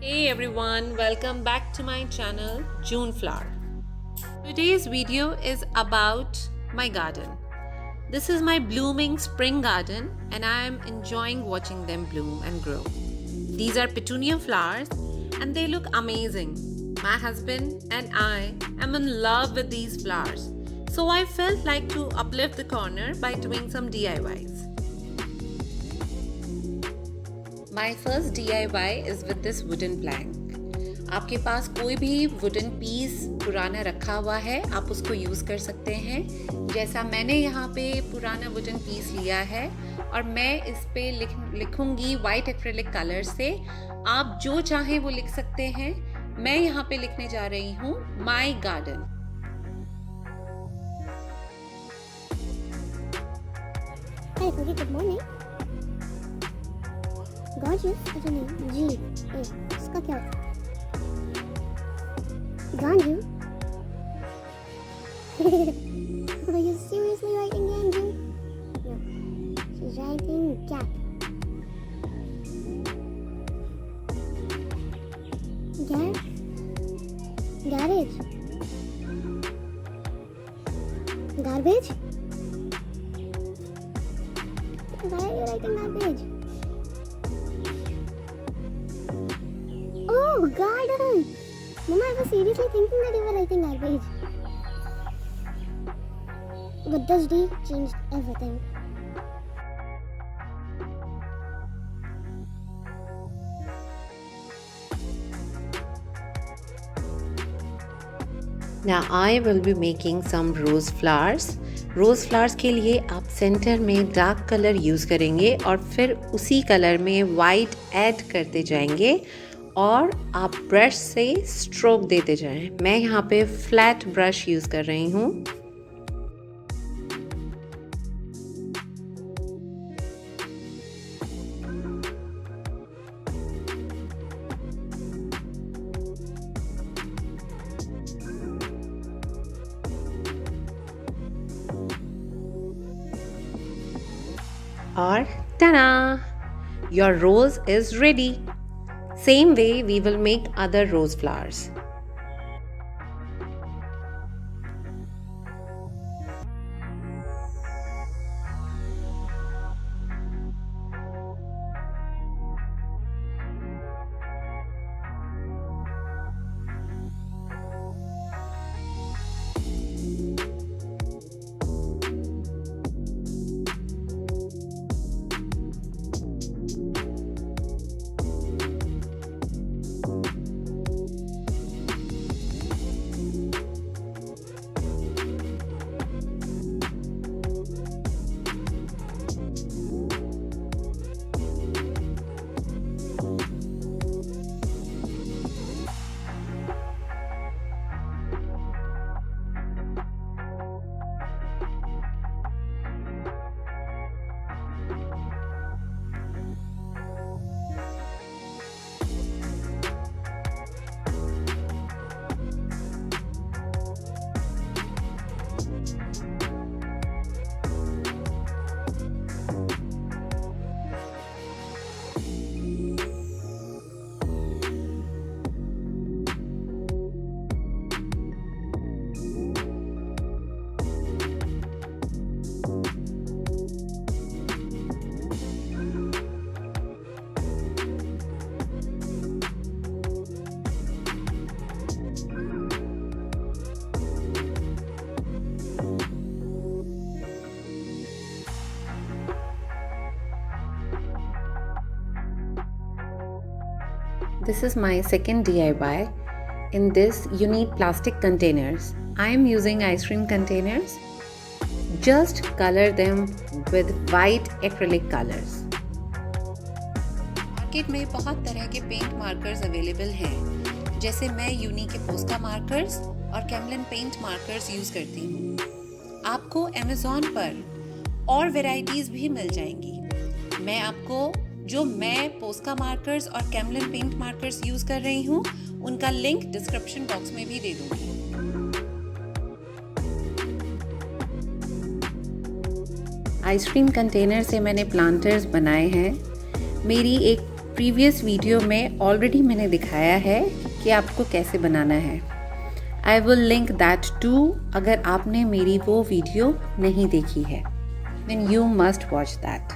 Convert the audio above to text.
Hey everyone, welcome back to my channel June Flower. Today's video is about my garden. This is my blooming spring garden and I am enjoying watching them bloom and grow. These are petunia flowers and they look amazing. My husband and I am in love with these flowers. So I felt like to uplift the corner by doing some DIYs. My first DIY is with this wooden plank. आपके पास कोई भी wooden piece पुराना रखा हुआ है आप उसको use कर सकते हैं। जैसा मैंने यहाँ पे पुराना वुडन पीस लिया है और मैं इस पे लिखूंगी वाइट एक्रेलिक कलर से। आप जो चाहें वो लिख सकते हैं। मैं यहाँ पे लिखने जा रही हूँ माई गार्डन। Good morning. Gorgeous, अच्छा नहीं जी इसका क्या होता है? Ganju? Are you seriously writing Ganju? No, she's writing cat. Garage? Garbage? Why are you writing garbage? Oh, garden! Mama, I was seriously thinking that you were writing garbage. But this D changed everything. Now I will be making some rose flowers. Rose flowers के लिए आप centre में dark colour use करेंगे और फिर उसी colour में white add करते जाएंगे और आप ब्रश से स्ट्रोक देते जाएं। मैं यहाँ पे फ्लैट ब्रश यूज़ कर रही हूँ। और ta-da! Your rose is ready. Same way we will make other rose flowers. This is my second DIY. In this you need plastic containers. I am using ice cream containers. Just color them with white acrylic colors. Market में बहुत तरह के paint markers available हैं, जैसे मैं uni के पोस्का markers और Camlin paint markers use करती हूँ। आपको अमेज़न पर और वैरायटीज भी मिल जाएंगी। मैं आपको जो मैं पोस्का मार्कर्स और कैमलिन पेंट मार्कर्स यूज कर रही हूँ उनका लिंक डिस्क्रिप्शन बॉक्स में भी दे दूंगी। आइसक्रीम कंटेनर से मैंने प्लांटर्स बनाए हैं। मेरी एक प्रीवियस वीडियो में ऑलरेडी मैंने दिखाया है कि आपको कैसे बनाना है। I will link that to, अगर आपने मेरी वो वीडियो नहीं देखी है, then you must watch that.